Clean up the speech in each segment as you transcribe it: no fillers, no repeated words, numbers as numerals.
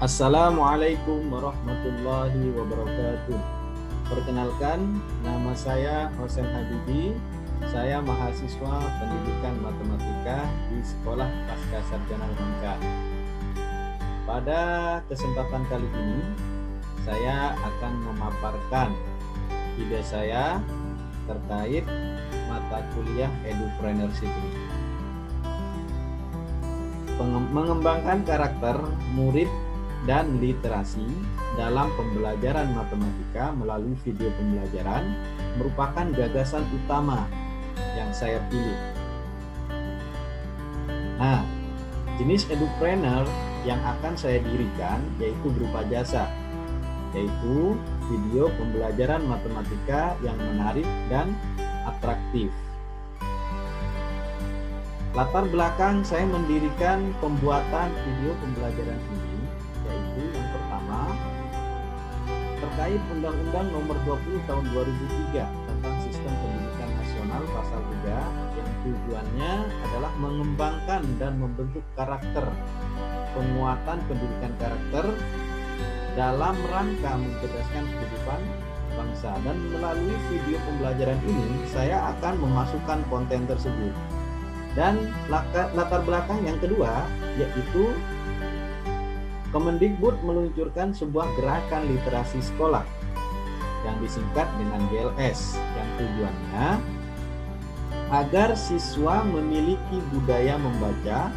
Assalamualaikum warahmatullahi wabarakatuh. Perkenalkan, nama saya Hosen Habibi. Saya mahasiswa pendidikan matematika di Sekolah Pascasarjana Uhamka. Pada kesempatan kali ini, saya akan memaparkan ide saya terkait mata kuliah Edupreneurship ini. Mengembangkan karakter murid dan literasi dalam pembelajaran matematika melalui video pembelajaran merupakan gagasan utama yang saya pilih. Nah, jenis edupreneur yang akan saya dirikan yaitu berupa jasa, yaitu video pembelajaran matematika yang menarik dan atraktif. Latar belakang saya mendirikan pembuatan video pembelajaran ini yaitu yang pertama terkait Undang-Undang Nomor 20 Tahun 2003 tentang Sistem Pendidikan Nasional Pasal 3 yang tujuannya adalah mengembangkan dan membentuk karakter, penguatan pendidikan karakter dalam rangka mencerdaskan kehidupan bangsa. Dan melalui video pembelajaran ini saya akan memasukkan konten tersebut. Dan latar belakang yang kedua yaitu Kemendikbud meluncurkan sebuah gerakan literasi sekolah yang disingkat dengan GLS, yang tujuannya agar siswa memiliki budaya membaca,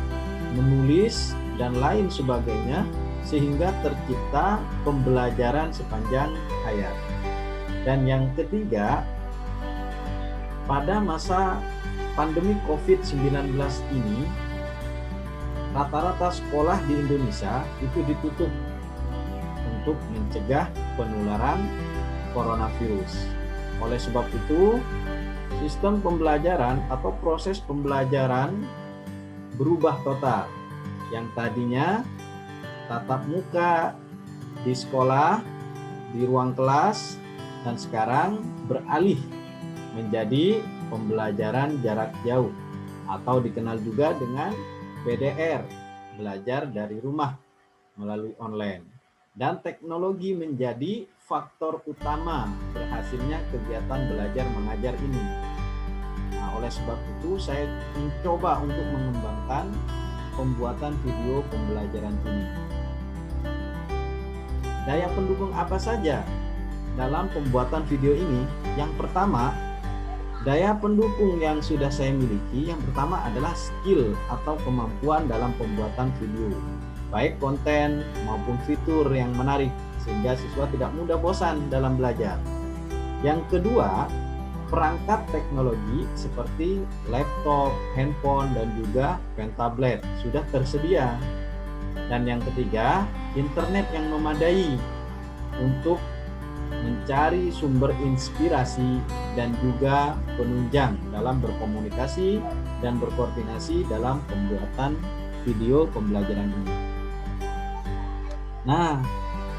menulis, dan lain sebagainya sehingga tercipta pembelajaran sepanjang hayat. Dan yang ketiga, pada masa pandemi COVID-19 ini, rata-rata sekolah di Indonesia itu ditutup untuk mencegah penularan coronavirus. Oleh sebab itu, sistem pembelajaran atau proses pembelajaran berubah total. Yang tadinya tatap muka di sekolah, di ruang kelas, dan sekarang beralih menjadi pembelajaran jarak jauh atau dikenal juga dengan PDR, belajar dari rumah melalui online. Dan teknologi menjadi faktor utama berhasilnya kegiatan belajar mengajar ini. Nah, oleh sebab itu saya mencoba untuk mengembangkan pembuatan video pembelajaran ini. Daya pendukung apa saja dalam pembuatan video ini? Yang pertama, daya pendukung yang sudah saya miliki, yang pertama adalah skill atau kemampuan dalam pembuatan video, baik konten maupun fitur yang menarik, sehingga siswa tidak mudah bosan dalam belajar. Yang kedua, perangkat teknologi seperti laptop, handphone, dan juga pen tablet sudah tersedia. Dan yang ketiga, internet yang memadai untuk mencari sumber inspirasi dan juga penunjang dalam berkomunikasi dan berkoordinasi dalam pembuatan video pembelajaran ini. Nah,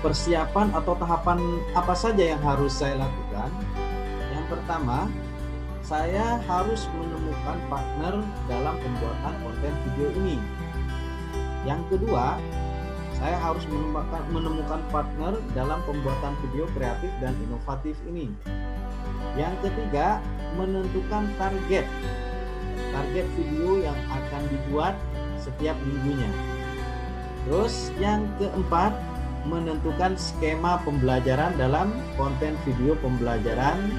persiapan atau tahapan apa saja yang harus saya lakukan? Yang pertama, saya harus menemukan partner dalam pembuatan konten video ini. Yang kedua, saya harus menemukan partner dalam pembuatan video kreatif dan inovatif ini. Yang ketiga, menentukan target video yang akan dibuat setiap minggunya. Terus yang keempat, menentukan skema pembelajaran dalam konten video pembelajaran.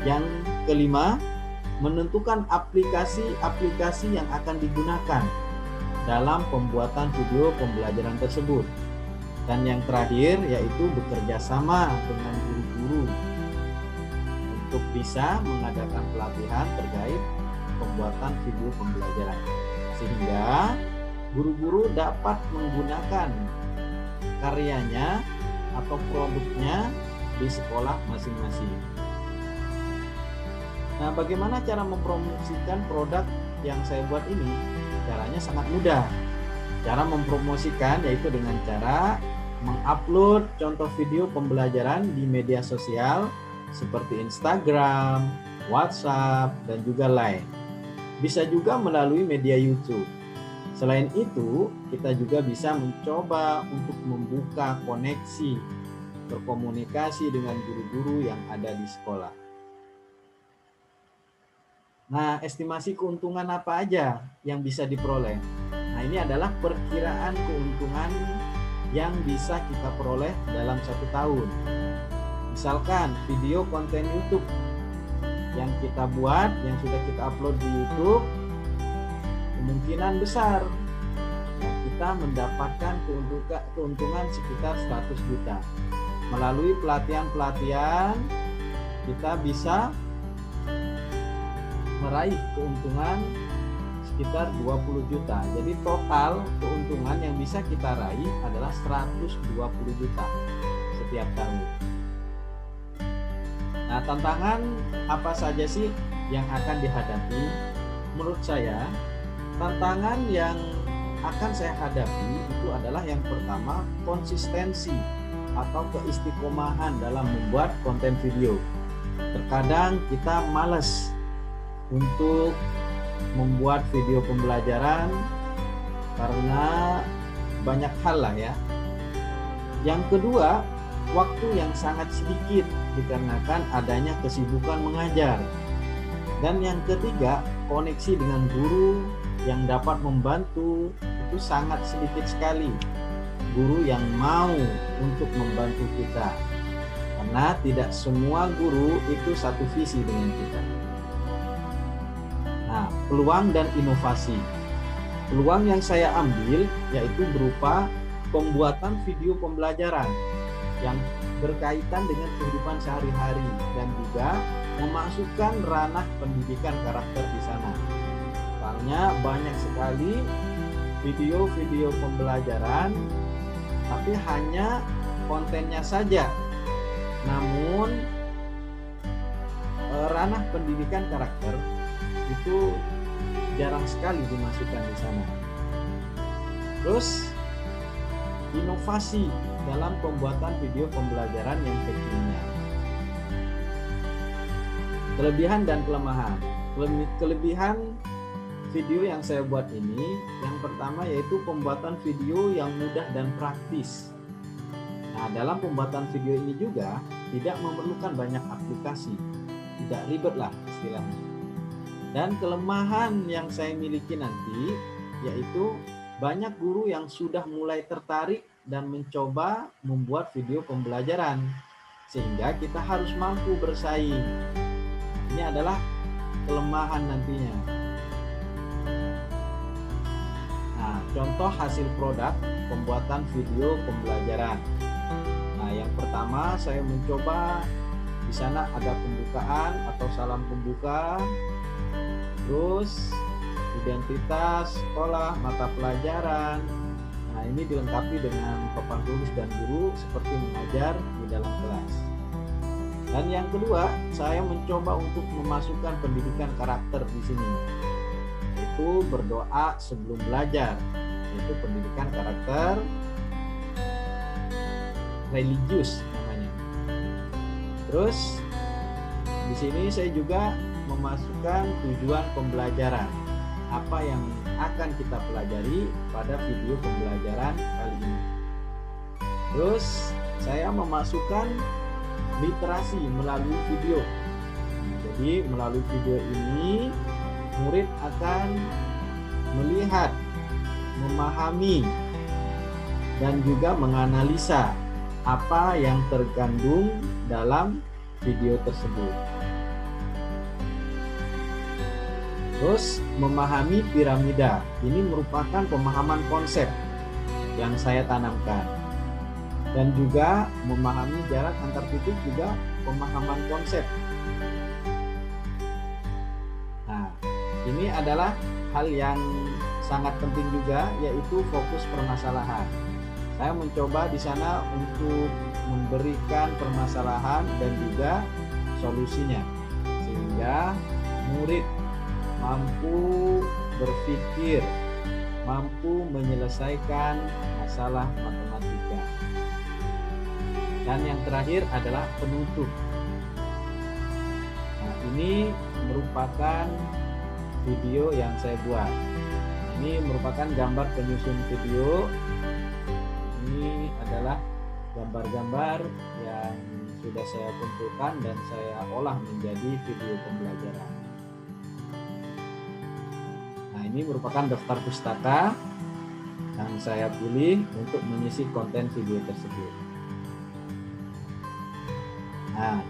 Yang kelima, menentukan aplikasi yang akan digunakan dalam pembuatan video pembelajaran tersebut. Dan yang terakhir yaitu bekerja sama dengan guru-guru untuk bisa mengadakan pelatihan terkait pembuatan video pembelajaran, sehingga guru-guru dapat menggunakan karyanya atau produknya di sekolah masing-masing. Nah, bagaimana cara mempromosikan produk yang saya buat ini? Caranya sangat mudah. Cara mempromosikan yaitu dengan cara mengupload contoh video pembelajaran di media sosial seperti Instagram, WhatsApp, dan juga Line. Bisa juga melalui media YouTube. Selain itu, kita juga bisa mencoba untuk membuka koneksi, berkomunikasi dengan guru-guru yang ada di sekolah. Nah, estimasi keuntungan apa aja yang bisa diperoleh? Nah, ini adalah perkiraan keuntungan yang bisa kita peroleh dalam 1 tahun. Misalkan video konten YouTube yang kita buat, yang sudah kita upload di YouTube, kemungkinan besar kita mendapatkan keuntungan sekitar 100 juta. Melalui pelatihan-pelatihan kita bisa meraih keuntungan sekitar 20 juta. Jadi total keuntungan yang bisa kita raih adalah 120 juta setiap tahun. Nah, tantangan apa saja sih yang akan dihadapi? Menurut saya, tantangan yang akan saya hadapi itu adalah yang pertama, konsistensi atau keistiqomahan dalam membuat konten video. Terkadang kita malas untuk membuat video pembelajaran karena banyak hal lah ya. Yang kedua, waktu yang sangat sedikit dikarenakan adanya kesibukan mengajar. Dan yang ketiga, koneksi dengan guru yang dapat membantu itu sangat sedikit sekali. Guru yang mau untuk membantu kita, karena tidak semua guru itu satu visi dengan kita. Nah, peluang dan inovasi. Peluang yang saya ambil yaitu berupa pembuatan video pembelajaran yang berkaitan dengan kehidupan sehari-hari dan juga memasukkan ranah pendidikan karakter di sana. Soalnya banyak sekali video-video pembelajaran tapi hanya kontennya saja, namun ranah pendidikan karakter itu jarang sekali dimasukkan di sana. Terus inovasi dalam pembuatan video pembelajaran yang kekinian. Kelebihan dan kelemahan. Kelebihan video yang saya buat ini, yang pertama yaitu pembuatan video yang mudah dan praktis. Nah, dalam pembuatan video ini juga tidak memerlukan banyak aplikasi, tidak ribet lah istilahnya. Dan kelemahan yang saya miliki nanti yaitu banyak guru yang sudah mulai tertarik dan mencoba membuat video pembelajaran, sehingga kita harus mampu bersaing. Ini adalah kelemahan nantinya. Nah, contoh hasil produk pembuatan video pembelajaran. Nah, yang pertama saya mencoba di sana ada pembukaan atau salam pembuka, terus identitas sekolah, mata pelajaran. Nah, ini dilengkapi dengan papan tulis dan guru seperti mengajar di dalam kelas. Dan yang kedua, saya mencoba untuk memasukkan pendidikan karakter di sini. Itu berdoa sebelum belajar, yaitu pendidikan karakter religius namanya. Terus di sini saya juga memasukkan tujuan pembelajaran, apa yang akan kita pelajari pada video pembelajaran kali ini. Terus saya memasukkan literasi melalui video. Nah, jadi melalui video ini murid akan melihat, memahami, dan juga menganalisa apa yang terkandung dalam video tersebut. Terus memahami piramida. Ini merupakan pemahaman konsep yang saya tanamkan. Dan juga memahami jarak antar titik juga pemahaman konsep. Nah, ini adalah hal yang sangat penting juga, yaitu fokus permasalahan. Saya mencoba di sana untuk memberikan permasalahan dan juga solusinya, sehingga murid mampu berpikir, mampu menyelesaikan masalah matematika. Dan yang terakhir adalah penutup. Nah, ini merupakan video yang saya buat. Ini merupakan gambar penyusun video. Ini adalah gambar-gambar yang sudah saya kumpulkan dan saya olah menjadi video pembelajaran. Nah, ini merupakan daftar pustaka yang saya pilih untuk mengisi konten video tersebut. Nah,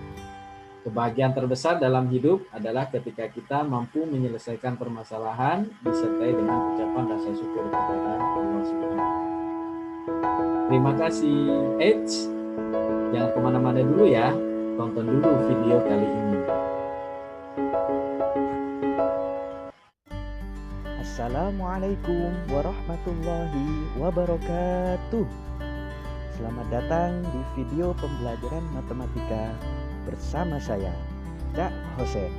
kebahagiaan terbesar dalam hidup adalah ketika kita mampu menyelesaikan permasalahan disertai dengan ucapan rasa syukur kepada Allah Subhanahu. Terima kasih. Jangan kemana-mana dulu ya, tonton dulu video kali ini. Assalamualaikum warahmatullahi wabarakatuh. Selamat datang di video pembelajaran matematika bersama saya, Cak Hosen.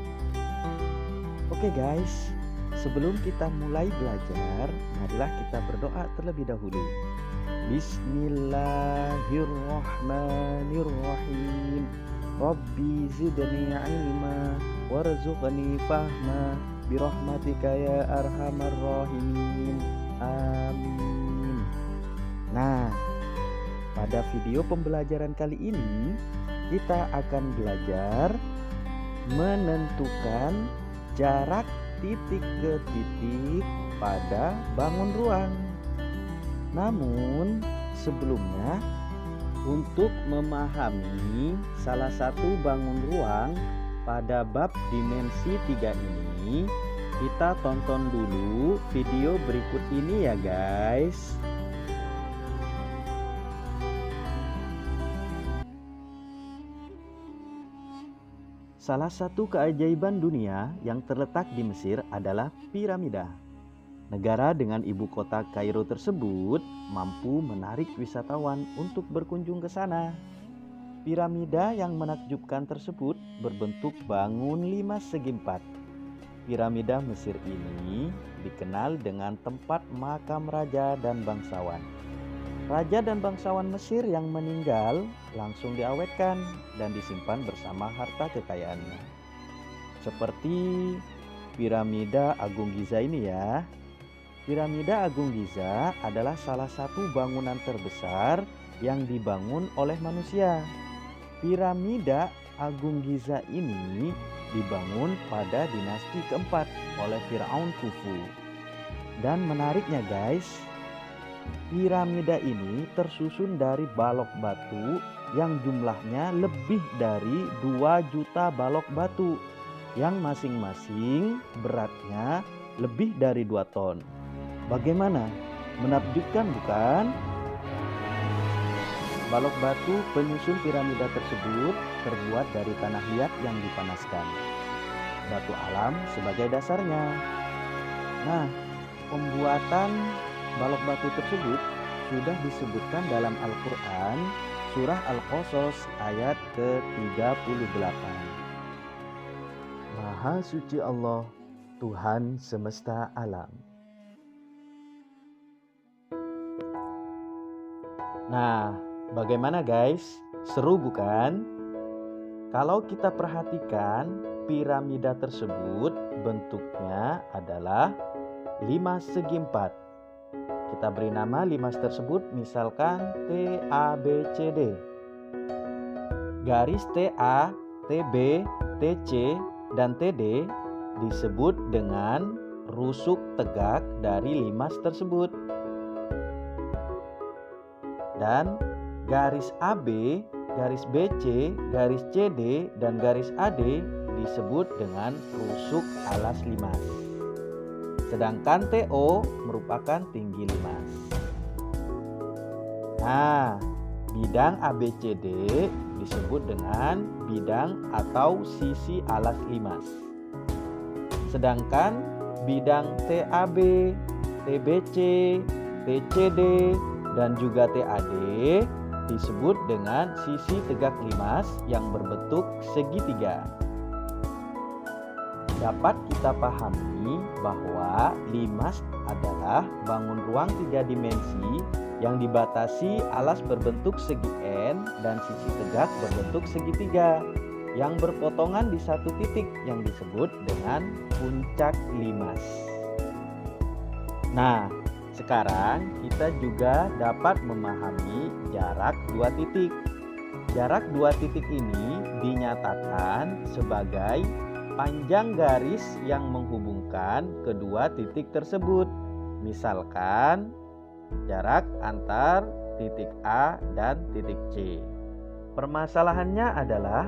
Oke guys, sebelum kita mulai belajar, marilah kita berdoa terlebih dahulu. Bismillahirrahmanirrahim. Rabbi zidni ilma warzuqni fahma birahmatika ya arhamar rahimin. Amin. Nah, pada video pembelajaran kali ini kita akan belajar menentukan jarak titik ke titik pada bangun ruang. Namun sebelumnya, untuk memahami salah satu bangun ruang pada bab dimensi 3 ini, kita tonton dulu video berikut ini ya guys. Salah satu keajaiban dunia yang terletak di Mesir adalah piramida. Negara dengan ibu kota Kairo tersebut mampu menarik wisatawan untuk berkunjung ke sana. Piramida yang menakjubkan tersebut berbentuk bangun 5 segi 4. Piramida Mesir ini dikenal dengan tempat makam raja dan bangsawan. Raja dan bangsawan Mesir yang meninggal langsung diawetkan dan disimpan bersama harta kekayaannya. Seperti piramida Agung Giza ini ya. Piramida Agung Giza adalah salah satu bangunan terbesar yang dibangun oleh manusia. Piramida Agung Giza ini dibangun pada dinasti keempat oleh Firaun Khufu. Dan menariknya guys, piramida ini tersusun dari balok batu yang jumlahnya lebih dari 2 juta balok batu yang masing-masing beratnya lebih dari 2 ton. Bagaimana? Menakjubkan bukan? Balok batu penyusun piramida tersebut terbuat dari tanah liat yang dipanaskan. Batu alam sebagai dasarnya. Nah, pembuatan balok batu tersebut sudah disebutkan dalam Al-Quran surah Al-Qasas ayat ke-38. Maha suci Allah, Tuhan semesta alam. Nah, bagaimana guys? Seru bukan? Kalau kita perhatikan, piramida tersebut bentuknya adalah 5 segi 4. Kita beri nama 5 tersebut misalkan TABCD. Garis TA, TB, TC, dan TD disebut dengan rusuk tegak dari 5 tersebut. Dan garis AB, garis BC, garis CD, dan garis AD disebut dengan rusuk alas limas. Sedangkan TO merupakan tinggi limas. Nah, bidang ABCD disebut dengan bidang atau sisi alas limas. Sedangkan bidang TAB, TBC, TCD, dan juga TAD disebut dengan sisi tegak limas yang berbentuk segitiga. Dapat kita pahami bahwa limas adalah bangun ruang 3 dimensi yang dibatasi alas berbentuk segi N dan sisi tegak berbentuk segitiga yang berpotongan di satu titik yang disebut dengan puncak limas. Nah, sekarang kita juga dapat memahami jarak dua titik. Jarak dua titik ini dinyatakan sebagai panjang garis yang menghubungkan kedua titik tersebut. Misalkan jarak antar titik A dan titik C. Permasalahannya adalah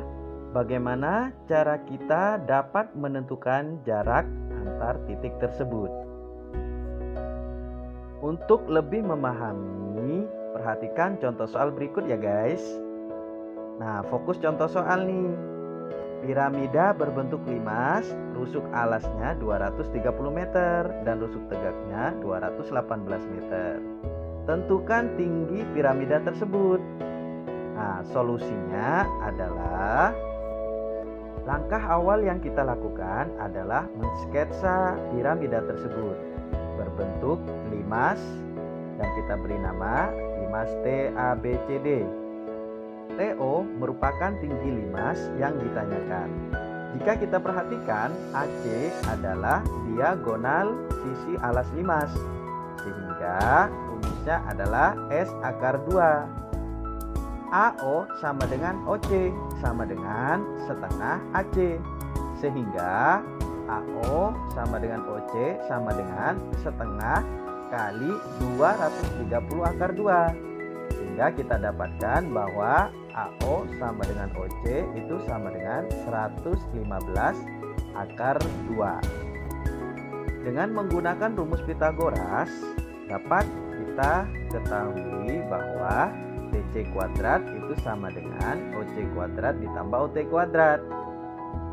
bagaimana cara kita dapat menentukan jarak antar titik tersebut. Untuk lebih memahami, perhatikan contoh soal berikut ya guys. Nah, fokus contoh soal nih. Piramida berbentuk limas, rusuk alasnya 230 meter dan rusuk tegaknya 218 meter. Tentukan tinggi piramida tersebut. Nah, solusinya adalah langkah awal yang kita lakukan adalah mensketsa piramida tersebut berbentuk limas dan kita beri nama limas TABCD. TO merupakan tinggi limas yang ditanyakan. Jika kita perhatikan, AC adalah diagonal sisi alas limas, sehingga rumusnya adalah S akar 2. AO sama dengan OC sama dengan setengah AC, sehingga AO sama dengan OC sama dengan setengah kali 230 akar 2, sehingga kita dapatkan bahwa AO sama dengan OC itu sama dengan 115 akar 2. Dengan menggunakan rumus Pitagoras dapat kita ketahui bahwa DC kuadrat itu sama dengan OC kuadrat ditambah OT kuadrat.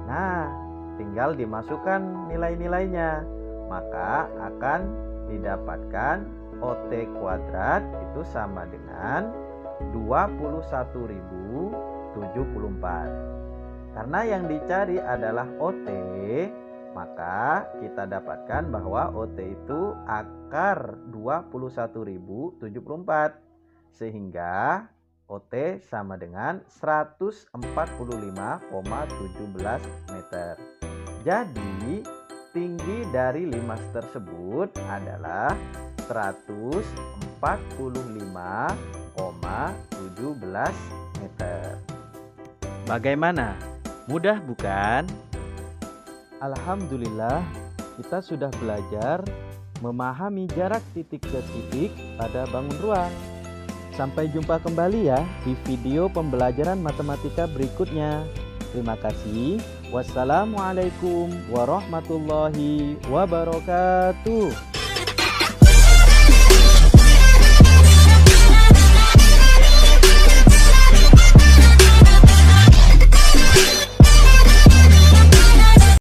Nah, tinggal dimasukkan nilai-nilainya, maka akan didapatkan OT kuadrat itu sama dengan 21.074. Karena yang dicari adalah OT, maka kita dapatkan bahwa OT itu akar 21.074, sehingga OT sama dengan 145,17 meter. Jadi tinggi dari limas tersebut adalah 145,17 meter. Bagaimana? Mudah bukan? Alhamdulillah, kita sudah belajar memahami jarak titik ke titik pada bangun ruang. Sampai jumpa kembali ya di video pembelajaran matematika berikutnya. Terima kasih. Wassalamualaikum warahmatullahi wabarakatuh.